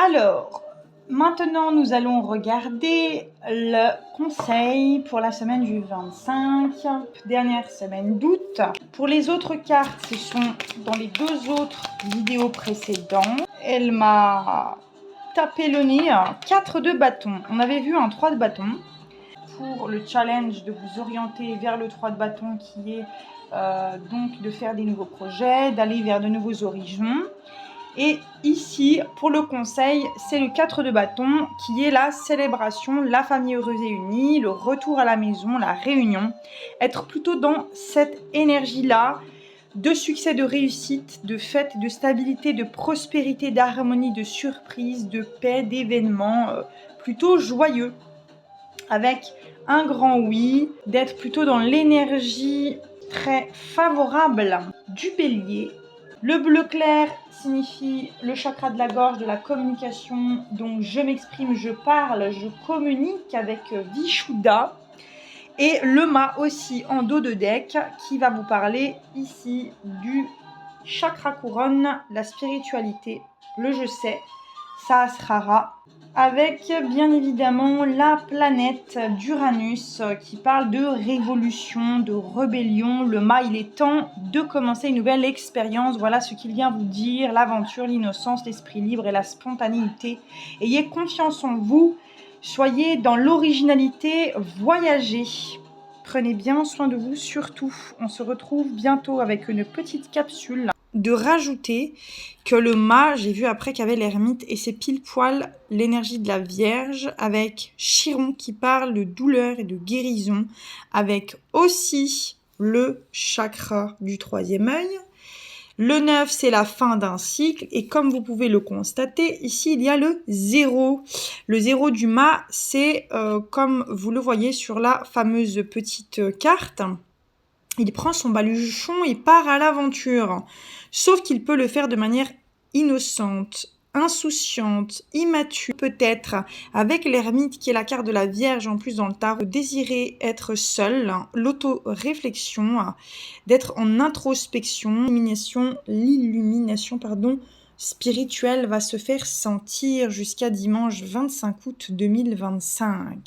Alors, maintenant nous allons regarder le conseil pour la semaine du 25, dernière semaine d'août. Pour les autres cartes, ce sont dans les deux autres vidéos précédentes. Elle m'a tapé le nez, 4 de bâton. On avait vu un 3 de bâton pour le challenge de vous orienter vers le 3 de bâton qui est donc de faire des nouveaux projets, d'aller vers de nouveaux horizons. Et ici, pour le conseil, c'est le 4 de bâton qui est la célébration, la famille heureuse et unie, le retour à la maison, la réunion. Être plutôt dans cette énergie-là de succès, de réussite, de fête, de stabilité, de prospérité, d'harmonie, de surprise, de paix, d'événements plutôt joyeux. Avec un grand oui, d'être plutôt dans l'énergie très favorable du bélier. Le bleu clair signifie le chakra de la gorge, de la communication. Donc je m'exprime, je parle, je communique avec Vishuddha. Et le mât aussi en dos de deck qui va vous parler ici du chakra couronne, la spiritualité, le je sais, Sahasrara. Avec bien évidemment la planète d'Uranus qui parle de révolution, de rébellion. Le mât, il est temps de commencer une nouvelle expérience. Voilà ce qu'il vient vous dire, l'aventure, l'innocence, l'esprit libre et la spontanéité. Ayez confiance en vous, soyez dans l'originalité, voyagez. Prenez bien soin de vous surtout. On se retrouve bientôt avec une petite capsule. De rajouter que le mât, j'ai vu après qu'il y avait l'ermite et c'est pile poil l'énergie de la Vierge avec Chiron qui parle de douleur et de guérison, avec aussi le chakra du troisième œil. Le 9, c'est la fin d'un cycle et comme vous pouvez le constater, ici il y a le 0. Le 0 du mât, c'est comme vous le voyez sur la fameuse petite carte. Il prend son baluchon et part à l'aventure. Sauf qu'il peut le faire de manière innocente, insouciante, immature, peut-être, avec l'ermite qui est la carte de la Vierge en plus dans le tarot, désirer être seul, l'auto-réflexion, d'être en introspection, l'illumination spirituelle va se faire sentir jusqu'à dimanche 25 août 2025.